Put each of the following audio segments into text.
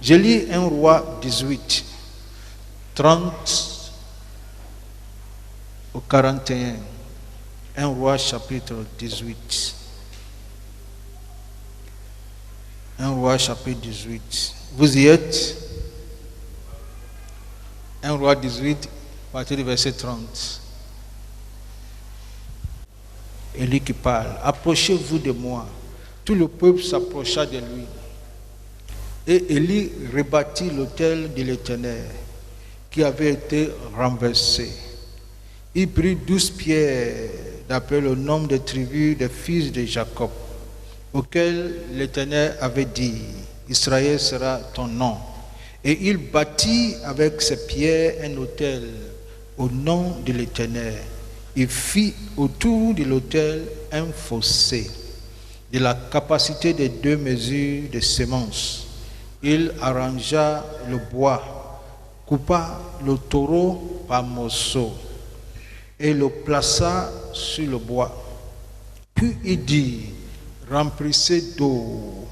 Je lis 1 Roi 18, 30 au 41. 1 Roi chapitre 18. 1 Roi chapitre 18. Vous y êtes? 1 Roi 18, à partir du verset 30. Élie qui parle. Approchez-vous de moi. Tout le peuple s'approcha de lui. Et Élie rebâtit l'autel de l'Éternel qui avait été renversé. Il prit 12 pierres d'après le nombre des tribus des fils de Jacob, auxquels l'Éternel avait dit, Israël sera ton nom. Et il bâtit avec ces pierres un autel au nom de l'Éternel. Il fit autour de l'autel un fossé de la capacité de 2 mesures de semences. Il arrangea le bois, coupa le taureau par morceaux et le plaça sur le bois. Puis il dit, remplissez d'eau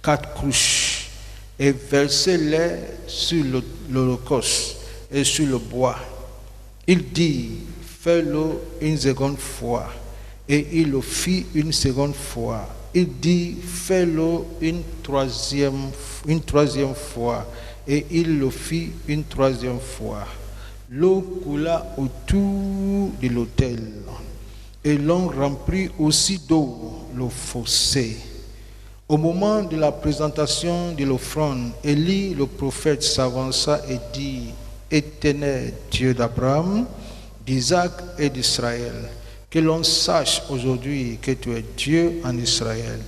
4 cruches et versez-les sur l'holocauste et sur le bois. Il dit, fais-le une seconde fois. Et il le fit une seconde fois. Il dit, fais-le une troisième fois. Et il le fit une troisième fois. L'eau coula autour de l'autel. Et l'on remplit aussi d'eau le fossé. Au moment de la présentation de l'offrande, Élie, le prophète, s'avança et dit, Éternel Dieu d'Abraham, d'Isaac et d'Israël, que l'on sache aujourd'hui que tu es Dieu en Israël,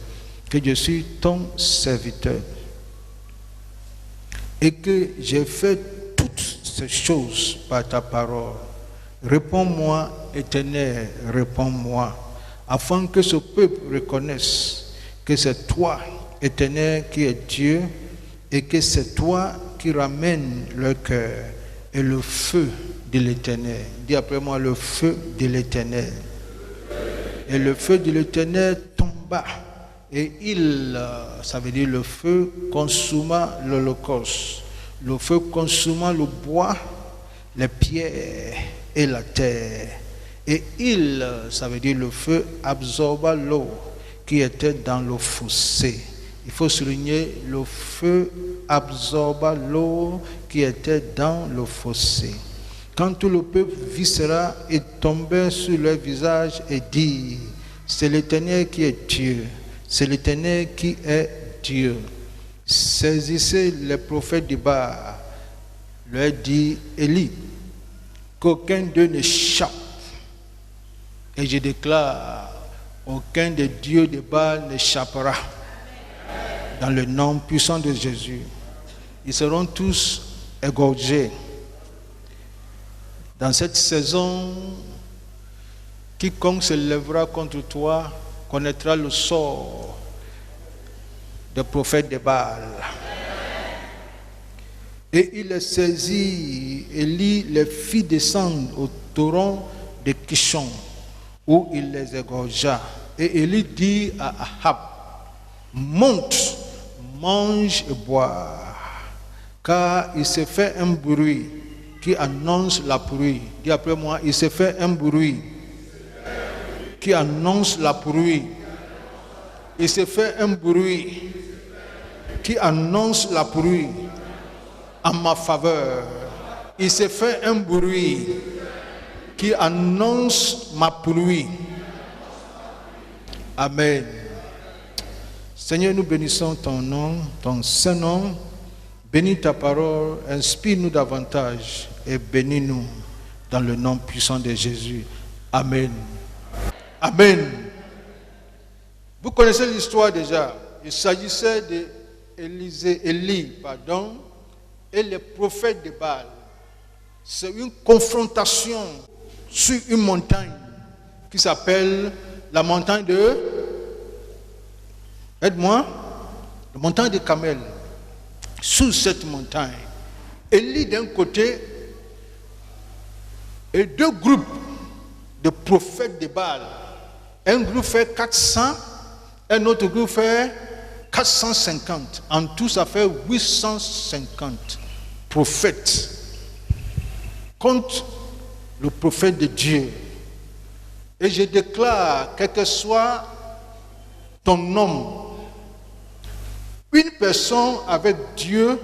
que je suis ton serviteur et que j'ai fait toutes ces choses par ta parole. Réponds-moi, Éternel, réponds-moi, afin que ce peuple reconnaisse que c'est toi, Éternel, qui es Dieu, et que c'est toi qui ramènes leur cœur, et le feu de l'Éternel. Dis après moi, le feu de l'Éternel. Et le feu de l'Éternel tomba, et ça veut dire le feu consuma l'holocauste. Le feu consuma le bois, les pierres et la terre. Et ça veut dire le feu absorba l'eau qui était dans le fossé. Il faut souligner, le feu absorba l'eau qui était dans le fossé. Quand tout le peuple vit cela, il tombait sur leur visage et dit, c'est l'Éternel qui est Dieu, c'est l'Éternel qui est Dieu. Saisissez les prophètes du Baal, leur dit Élie, qu'aucun d'eux n'échappe. Et je déclare, aucun des dieux de Baal n'échappera. Dans le nom puissant de Jésus, ils seront tous égorgés. Dans cette saison, quiconque se lèvera contre toi connaîtra le sort des prophètes de Baal. Et il les saisit, Élie les fit descendre au torrent de Kishon, où il les égorgea. Et Élie dit à Ahab, monte, mange et bois, car il s'est fait un bruit qui annonce la pluie. Dis après moi, il s'est fait un bruit qui annonce la pluie. Il s'est fait un bruit qui annonce la pluie en ma faveur. Il s'est fait un bruit qui annonce ma pluie. Amen. Seigneur, nous bénissons ton nom, ton saint nom. Bénis ta parole, inspire-nous davantage et bénis-nous dans le nom puissant de Jésus. Amen. Amen. Vous connaissez l'histoire déjà. Il s'agissait d'Élie, et les prophètes de Baal. C'est une confrontation sur une montagne qui s'appelle la montagne de... Aide-moi. La montagne de Carmel. Sous cette montagne, Élie d'un côté et 2 groupes de prophètes de Baal. Un groupe fait 400, un autre groupe fait 450. En tout, ça fait 850 prophètes contre le prophète de Dieu. Et je déclare, quel que soit ton nom, une personne avec Dieu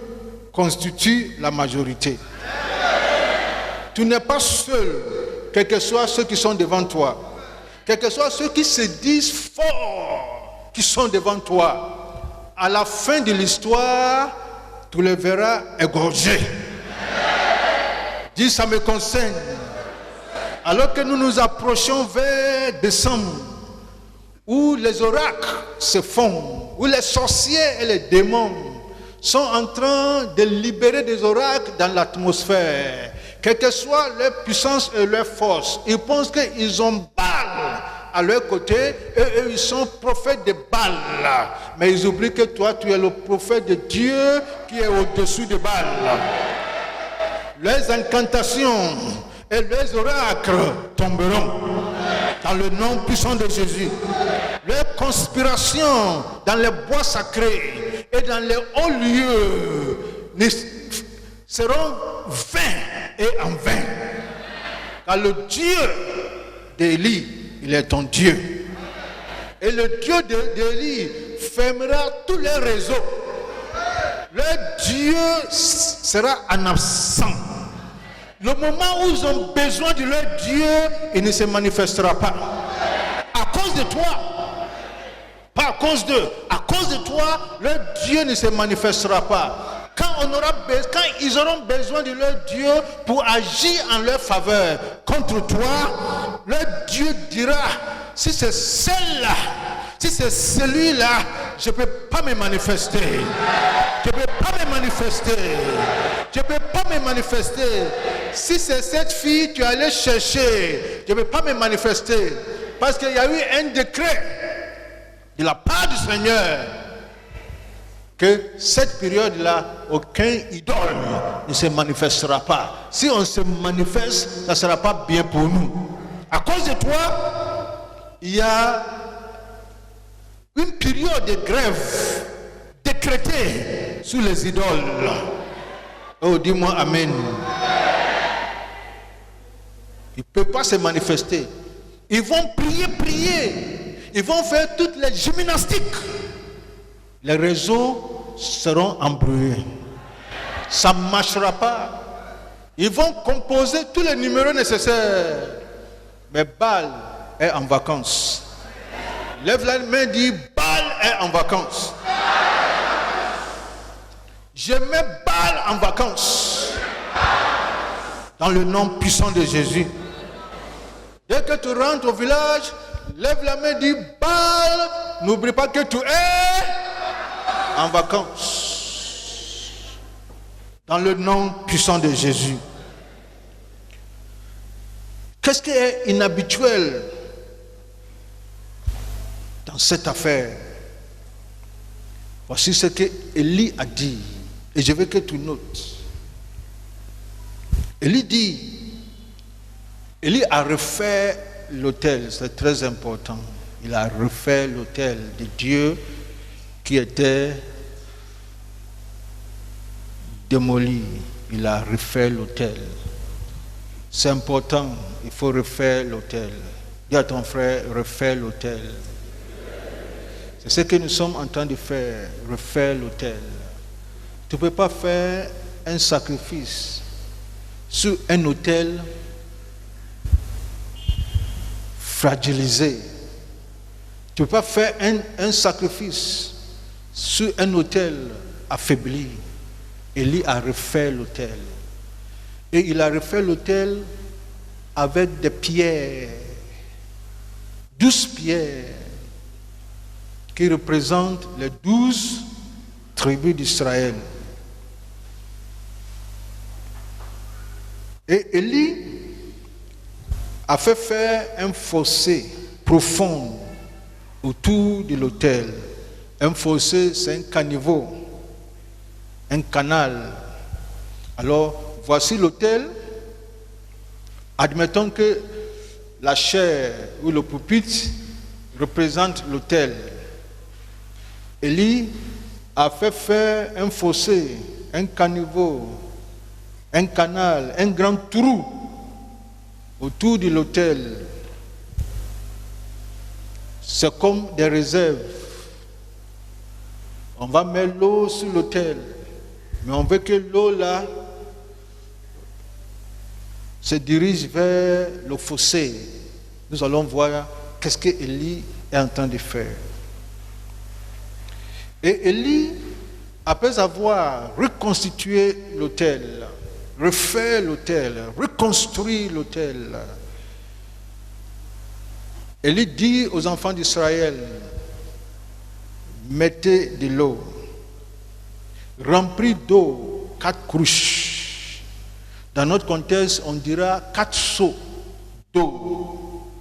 constitue la majorité. Tu n'es pas seul, quels que soient ceux qui sont devant toi, quels que soient ceux qui se disent forts, qui sont devant toi. À la fin de l'histoire, tu les verras égorgés. Dis, ça me concerne. Alors que nous nous approchons vers décembre, où les oracles se font, où les sorciers et les démons sont en train de libérer des oracles dans l'atmosphère, quelle que soit leur puissance et leur force, ils pensent qu'ils ont Baal à leur côté et eux ils sont prophètes de Baal. Mais ils oublient que toi tu es le prophète de Dieu qui est au-dessus de Baal. Leurs incantations et leurs oracles tomberont dans le nom puissant de Jésus. Leurs conspirations dans les bois sacrés et dans les hauts lieux seront vains et en vain. Car le Dieu d'Élie, il est ton Dieu. Et le Dieu d'Élie fermera tous les réseaux. Le Dieu sera en absent. Le moment où ils ont besoin de leur Dieu, il ne se manifestera pas. À cause de toi. Pas à cause d'eux. À cause de toi, leur Dieu ne se manifestera pas. Quand ils auront besoin de leur Dieu pour agir en leur faveur contre toi, leur Dieu dira, si c'est celle-là, si c'est celui-là, je ne peux pas me manifester. Je ne peux pas me manifester. Je ne peux pas me manifester. Si c'est cette fille, tu es allé chercher. Je ne peux pas me manifester. Parce qu'il y a eu un décret de la part du Seigneur que cette période-là, aucun idole ne se manifestera pas. Si on se manifeste, ça ne sera pas bien pour nous. À cause de toi, il y a une période de grève décrétée sur les idoles. Oh, dis-moi Amen. Ils ne peuvent pas se manifester. Ils vont prier. Ils vont faire toutes les gymnastiques. Les réseaux seront embrouillés. Ça ne marchera pas. Ils vont composer tous les numéros nécessaires. Mais Baal est en vacances. Lève la main et dis, Baal est en vacances. Je mets Baal en vacances. Dans le nom puissant de Jésus. Dès que tu rentres au village, lève la main et dis, Baal, n'oublie pas que tu es en vacances. Dans le nom puissant de Jésus. Qu'est-ce qui est inhabituel dans cette affaire? Voici ce que Élie a dit. Et je veux que tu notes. Élie dit, Élie a refait l'autel, c'est très important. Il a refait l'autel de Dieu qui était démoli. Il a refait l'autel. C'est important, il faut refaire l'autel. Dis à ton frère, refais l'autel. C'est ce que nous sommes en train de faire, refaire l'autel. Tu ne peux pas faire un sacrifice sur un autel fragilisé. Tu ne peux pas faire un sacrifice sur un autel affaibli. Élie a refait l'autel. Et il a refait l'autel avec des pierres, 12 pierres, qui représentent les 12 tribus d'Israël. Et Élie a fait faire un fossé profond autour de l'autel. Un fossé, c'est un caniveau, un canal. Alors, voici l'autel. Admettons que la chaire ou le pupitre représente l'autel. Élie a fait faire un fossé, un caniveau, un canal, un grand trou autour de l'autel. C'est comme des réserves. On va mettre l'eau sur l'autel, mais on veut que l'eau là se dirige vers le fossé. Nous allons voir qu'est-ce que Élie est en train de faire. Et Élie, après avoir reconstitué l'autel, refait l'autel, reconstruit l'autel, Élie dit aux enfants d'Israël, mettez de l'eau, remplis d'eau 4 cruches. Dans notre contexte, on dira 4 seaux d'eau.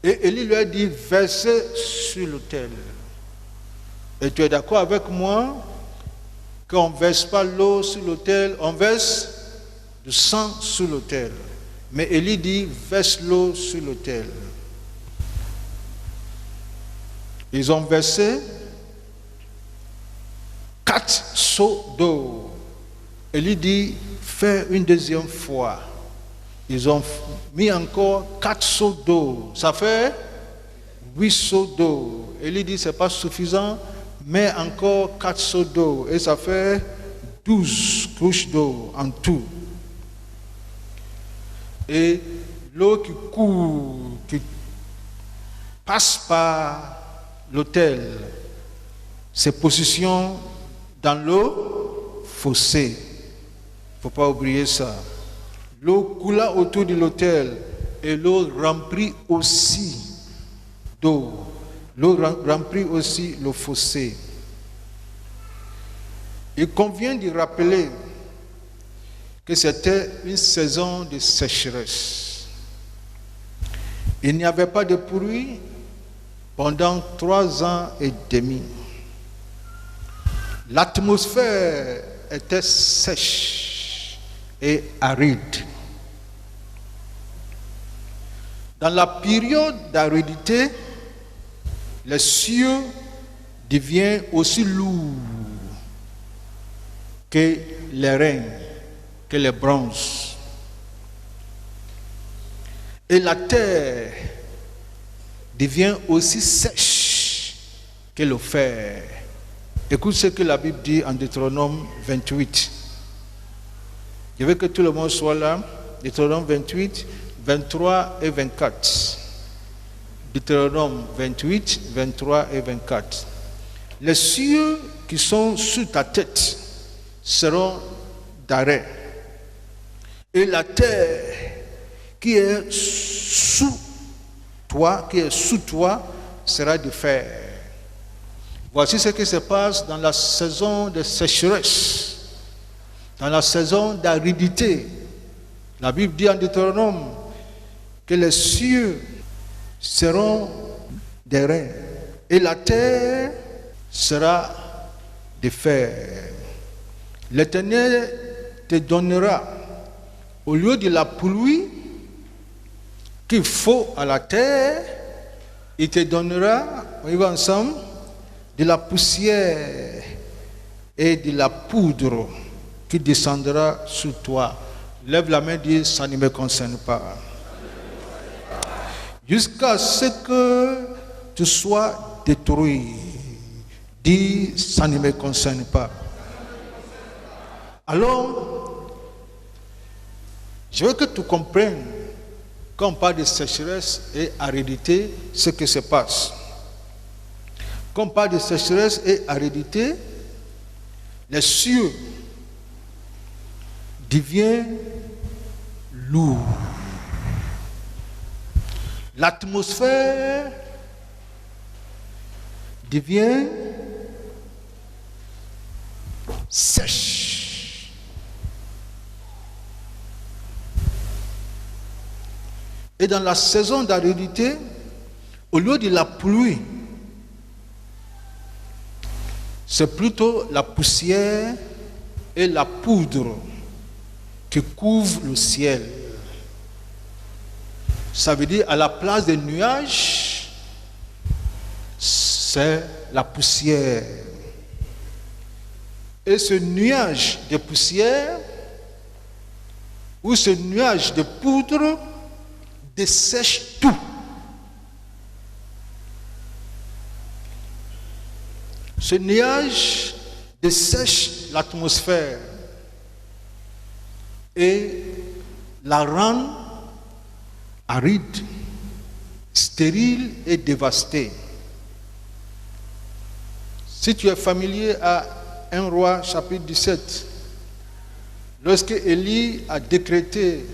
Et Élie lui a dit, versez sur l'autel. Et tu es d'accord avec moi qu'on ne verse pas l'eau sur l'autel, on verse du sang sur l'autel. Mais Élie dit, verse l'eau sur l'autel. Ils ont versé 4 seaux d'eau. Élie dit, fais une deuxième fois. Ils ont mis encore 4 seaux d'eau. Ça fait 8 seaux d'eau. Élie dit, ce n'est pas suffisant. Mets encore 4 seaux d'eau et ça fait 12 couches d'eau en tout. Et l'eau qui court, qui passe par l'autel, se positionne dans l'eau fossé. Il ne faut pas oublier ça. L'eau coula autour de l'autel et l'eau remplit aussi d'eau. L'eau remplit aussi le fossé. Il convient de rappeler que c'était une saison de sécheresse. Il n'y avait pas de pluie pendant 3 ans et demi. L'atmosphère était sèche et aride. Dans la période d'aridité, les cieux deviennent aussi lourds que les reins, que les bronzes. Et la terre devient aussi sèche que le fer. Écoute ce que la Bible dit en Deutéronome 28. Je veux que tout le monde soit là. Deutéronome 28, 23 et 24. Deutéronome 28, 23 et 24. Les cieux qui sont sur ta tête seront d'arrêt. Et la terre qui est sous toi, sera de fer. Voici ce qui se passe dans la saison de sécheresse, dans la saison d'aridité. La Bible dit en Deutéronome que les cieux seront des reins et la terre sera de fer. L'Éternel te donnera, au lieu de la pluie qu'il faut à la terre, il te donnera, on y va ensemble, de la poussière et de la poudre qui descendra sur toi. Lève la main et dis, ça ne me concerne pas. Jusqu'à ce que tu sois détruit. Dis, ça ne me concerne pas. Alors, je veux que tu comprennes, quand on parle de sécheresse et aridité, ce qui se passe. Quand on parle de sécheresse et aridité, les cieux deviennent lourds. L'atmosphère devient sèche. Et dans la saison d'aridité, au lieu de la pluie, c'est plutôt la poussière et la poudre qui couvrent le ciel. Ça veut dire à la place des nuages, c'est la poussière. Et ce nuage de poussière ou ce nuage de poudre dessèche tout. Ce nuage dessèche l'atmosphère et la rend aride, stérile et dévastée. Si tu es familier à 1 Roi chapitre 17, lorsque Élie a décrété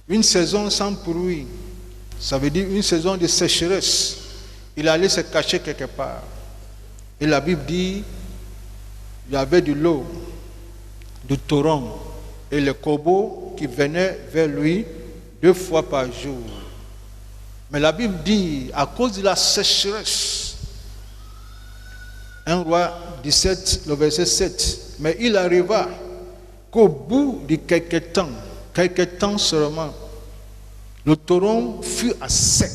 une saison sans pluie, ça veut dire une saison de sécheresse, il allait se cacher quelque part. Et la Bible dit, il y avait de l'eau, du torrent, et les corbeaux qui venaient vers lui 2 fois par jour. Mais la Bible dit, à cause de la sécheresse, 1 Roi 17, le verset 7, mais il arriva qu'au bout de quelques temps seulement, le torrent fut à sec.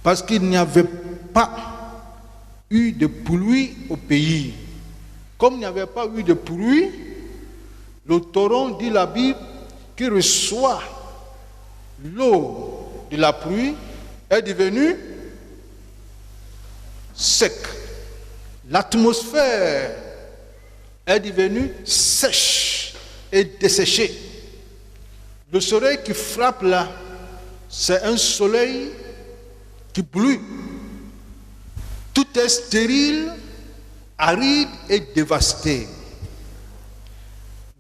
Parce qu'il n'y avait pas eu de pluie au pays. Comme il n'y avait pas eu de pluie, le torrent, dit la Bible, qui reçoit l'eau de la pluie, est devenu sec. L'atmosphère est devenue sèche et desséchée. Le soleil qui frappe là, c'est un soleil qui brûle. Tout est stérile, aride et dévasté.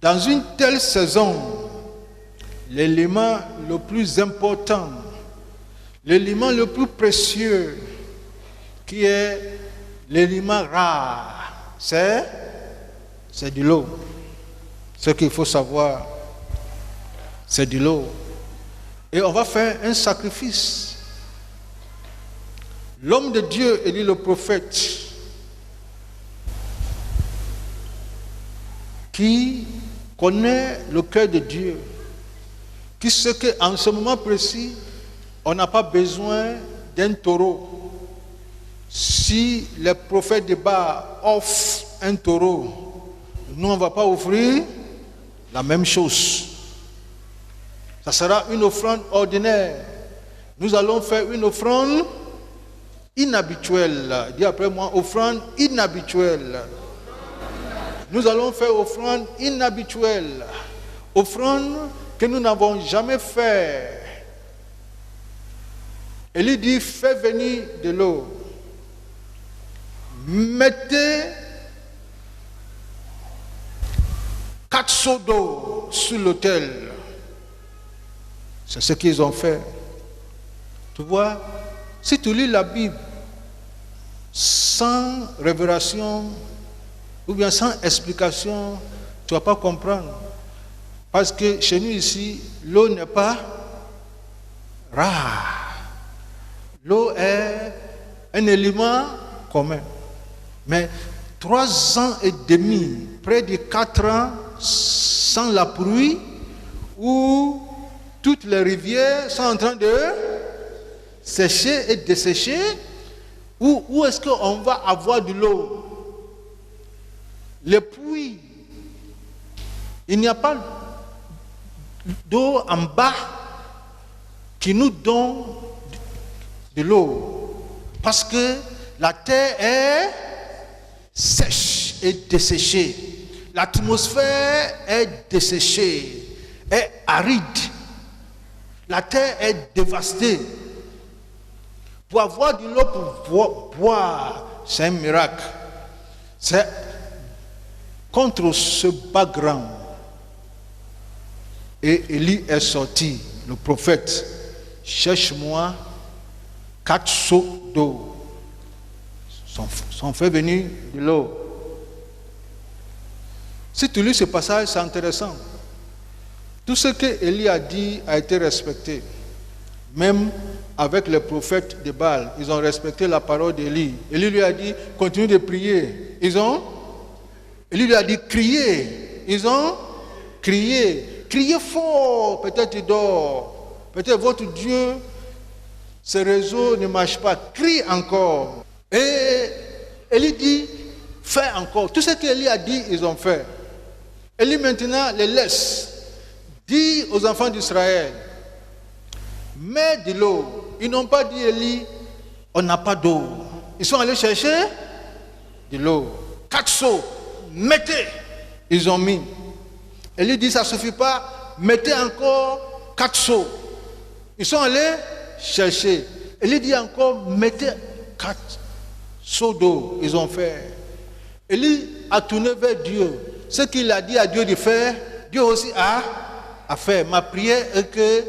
Dans une telle saison, l'élément le plus important, l'élément le plus précieux, qui est l'élément rare, c'est de l'eau. Ce qu'il faut savoir, c'est de l'eau. Et on va faire un sacrifice. L'homme de Dieu, Élie le prophète, qui connaît le cœur de Dieu, qui sait qu'en ce moment précis, on n'a pas besoin d'un taureau. Si les prophètes de Baal offrent un taureau, nous on ne va pas offrir la même chose. Ça sera une offrande ordinaire. Nous allons faire une offrande inhabituelle. Dis après moi, offrande inhabituelle. Nous allons faire offrande inhabituelle. Offrande que nous n'avons jamais fait. Élie dit, fais venir de l'eau. Mettez 4 seaux d'eau sur l'autel. C'est ce qu'ils ont fait. Tu vois, si tu lis la Bible sans révélation ou bien sans explication, tu ne vas pas comprendre. Parce que chez nous ici, l'eau n'est pas rare. L'eau est un élément commun. Mais 3 ans et demi, près de 4 ans, sans la pluie, où toutes les rivières sont en train de sécher et dessécher, où est-ce qu'on va avoir de l'eau? Les puits, il n'y a pas d'eau en bas qui nous donne de l'eau, parce que la terre est sèche et desséchée, l'atmosphère est desséchée, est aride, la terre est dévastée. Pour avoir de l'eau pour boire, c'est un miracle. C'est contre ce background. Et Élie est sorti, le prophète, cherche-moi 4 seaux d'eau. Sont fait venir de l'eau. Si tu lis ce passage, c'est intéressant. Tout ce que Élie a dit a été respecté. Même avec les prophètes de Baal, ils ont respecté la parole d'Élie. Élie lui a dit, continue de prier. Élie lui a dit, criez. Ils ont crié. Criez fort. Peut-être il dort. Peut-être votre Dieu ce réseau ne marche pas, crie encore. Et Élie dit, fais encore. Tout ce qu'Élie a dit, ils ont fait. Élie maintenant les laisse. Dit aux enfants d'Israël, mets de l'eau. Ils n'ont pas dit, Élie, on n'a pas d'eau. Ils sont allés chercher de l'eau. 4 seaux, mettez. Ils ont mis. Élie dit, ça ne suffit pas, mettez encore 4 seaux. Ils sont allés chercher. Élie dit encore, mettez 4 seaux d'eau. Ils ont fait. Élie a tourné vers Dieu. Ce qu'il a dit à Dieu de faire, Dieu aussi a fait. Ma prière est que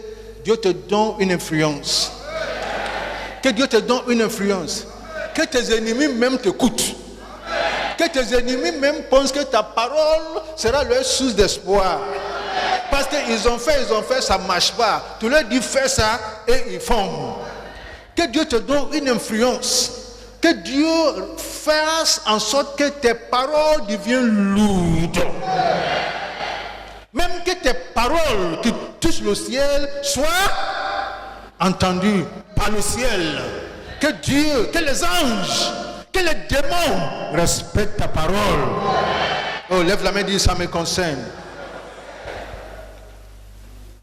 Dieu te donne une influence. Que Dieu te donne une influence. Que tes ennemis même t'écoutent. Que tes ennemis même pensent que ta parole sera leur source d'espoir. Parce qu'ils ont fait, ça ne marche pas. Tu leur dis fais ça et ils font. Que Dieu te donne une influence. Que Dieu fasse en sorte que tes paroles deviennent lourdes. Même que tes paroles qui touchent le ciel soient entendues par le ciel. Que Dieu, que les anges, que les démons respectent ta parole. Oh, lève la main et dis, ça me concerne.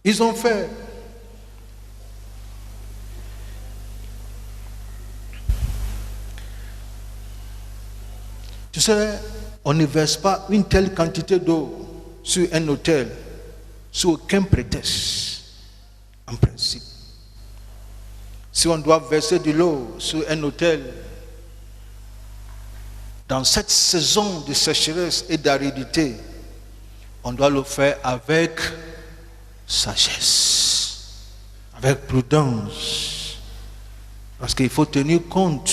Ils ont fait. Tu sais, on ne verse pas une telle quantité d'eau sur un autel, sous aucun prétexte, en principe. Si on doit verser de l'eau sur un autel, dans cette saison de sécheresse et d'aridité, on doit le faire avec sagesse, avec prudence, parce qu'il faut tenir compte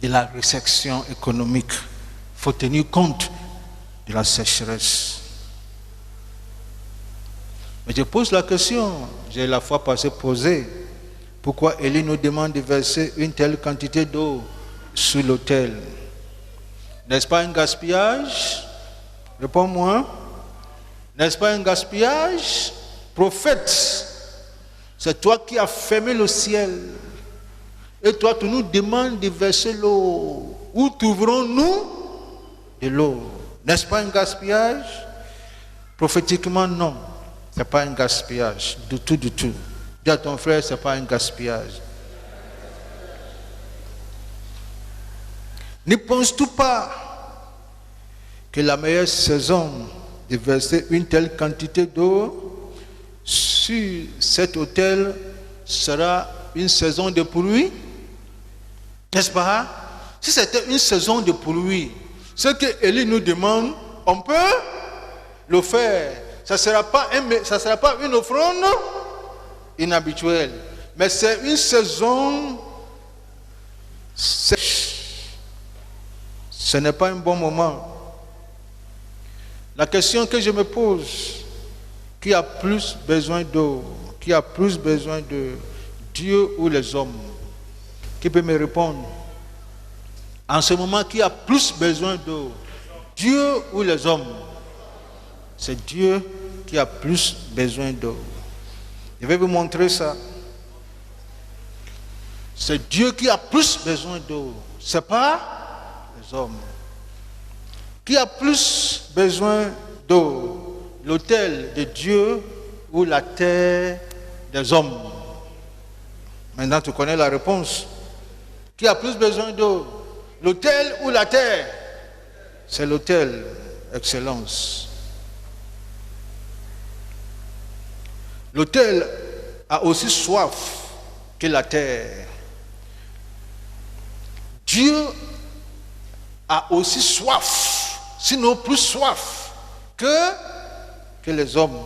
de la récession économique, il faut tenir compte de la sécheresse. Mais je pose la question, j'ai la fois passée posée, pourquoi Élie nous demande de verser une telle quantité d'eau sur l'autel? N'est-ce pas un gaspillage? Réponds-moi. N'est-ce pas un gaspillage? Prophète, c'est toi qui as fermé le ciel. Et toi, tu nous demandes de verser l'eau. Où trouverons-nous de l'eau? N'est-ce pas un gaspillage? Prophétiquement, non. Ce n'est pas un gaspillage. Du tout, du tout. Dis à ton frère, ce n'est pas un gaspillage. Ne penses-tu pas que la meilleure saison de verser une telle quantité d'eau sur cet autel sera une saison de pluie? N'est-ce pas? Si c'était une saison de pluie, ce que Élie nous demande, on peut le faire. Ça ne sera pas une offrande inhabituelle, mais c'est une saison sèche. Ce n'est pas un bon moment. La question que je me pose, qui a plus besoin d'eau? Qui a plus besoin de Dieu ou les hommes? Qui peut me répondre? En ce moment, qui a plus besoin d'eau? Dieu ou les hommes? C'est Dieu qui a plus besoin d'eau. Je vais vous montrer ça. C'est Dieu qui a plus besoin d'eau. Ce n'est pas les hommes. Qui a plus besoin d'eau? L'autel de Dieu ou la terre des hommes? Maintenant, tu connais la réponse. Qui a plus besoin d'eau? L'autel ou la terre? C'est l'autel, excellence. L'autel a aussi soif que la terre. Dieu a aussi soif, sinon plus soif que les hommes.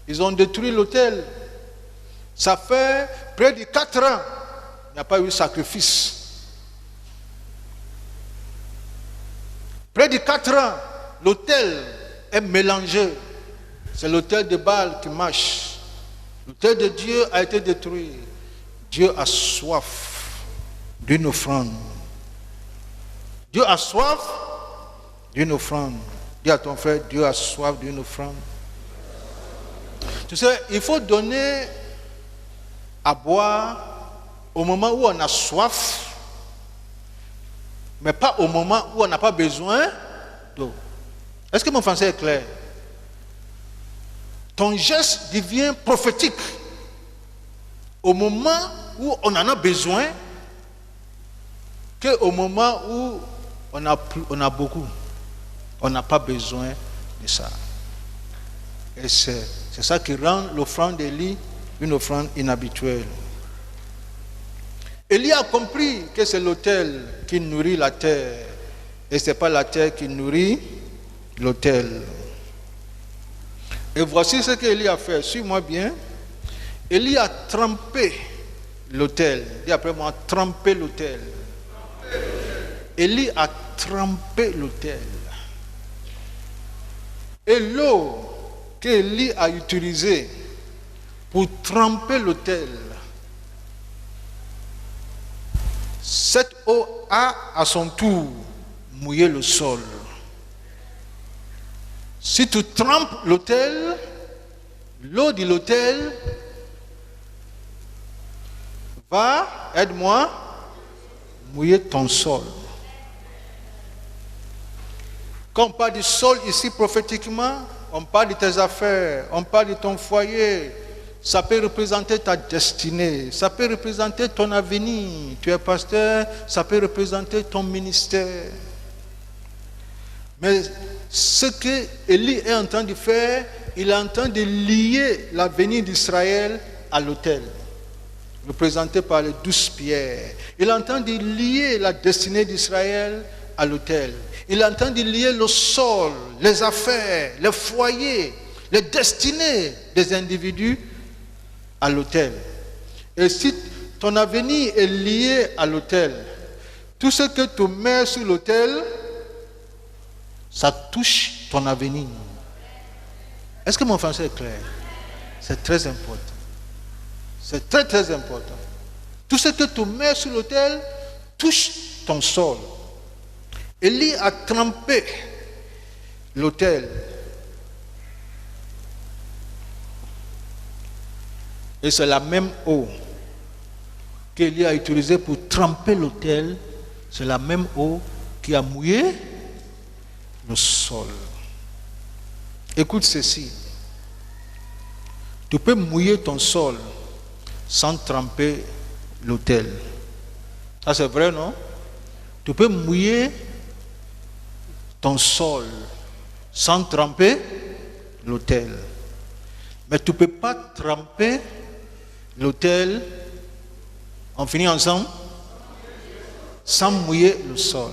Ils ont détruit l'autel. Ça fait près de 4 ans. Il n'y a pas eu de sacrifice. Près de 4 ans, l'autel est mélangé. C'est l'autel de Baal qui marche. L'autel de Dieu a été détruit. Dieu a soif d'une offrande. Dieu a soif d'une offrande. Dis à ton frère, Dieu a soif d'une offrande. Tu sais, il faut donner à boire au moment où on a soif, mais pas au moment où on n'a pas besoin d'eau. Est-ce que mon français est clair? Ton geste devient prophétique au moment où on en a besoin qu'au moment où on a beaucoup. On n'a pas besoin de ça. Et c'est ça qui rend l'offrande d'Élie une offrande inhabituelle. Élie a compris que c'est l'autel qui nourrit la terre et ce n'est pas la terre qui nourrit l'autel. Et voici ce qu'Élie a fait. Suis-moi bien. Élie a trempé l'autel. Dis après moi, trempé l'autel. Élie a trempé l'autel. Et l'eau qu'Élie a utilisée pour tremper l'autel, cette eau a à son tour mouillé le sol. Si tu trempes l'autel, l'eau de l'autel va, aide-moi, mouiller ton sol. Quand on parle du sol ici prophétiquement, on parle de tes affaires, on parle de ton foyer. Ça peut représenter ta destinée, ça peut représenter ton avenir. Tu es pasteur, ça peut représenter ton ministère. Mais ce que Élie est en train de faire, il est en train de lier l'avenir d'Israël à l'autel, représenté par les 12 pierres. Il est en train de lier la destinée d'Israël à l'autel. Il est en train de lier le sol, les affaires, les foyers, les destinées des individus à l'autel. Et si ton avenir est lié à l'autel, tout ce que tu mets sur l'autel, ça touche ton avenir. Est-ce que mon français est clair? C'est très important. C'est très très important. Tout ce que tu mets sur l'autel touche ton sol. Élie a trempé l'autel. Et c'est la même eau qu'Élie a utilisée pour tremper l'autel. C'est la même eau qui a mouillé le sol. Écoute ceci. Tu peux mouiller ton sol sans tremper l'autel. Ça c'est vrai, non? Tu peux mouiller ton sol sans tremper l'autel. Mais tu ne peux pas tremper l'autel, on finit ensemble, sans mouiller le sol.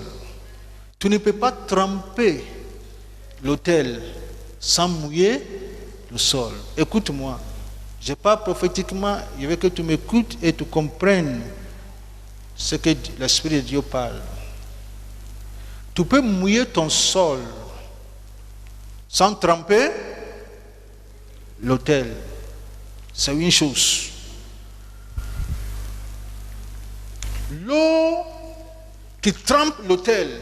Tu ne peux pas tremper l'autel sans mouiller le sol. Écoute-moi, je parle prophétiquement, je veux que tu m'écoutes et tu comprennes ce que l'Esprit de Dieu parle. Tu peux mouiller ton sol sans tremper l'autel. C'est une chose. L'eau qui trempe l'autel,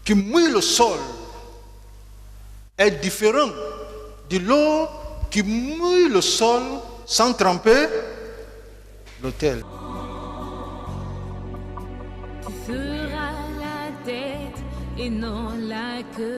qui mouille le sol, est différente de l'eau qui mouille le sol sans tremper l'autel. Tu seras la tête et non la queue.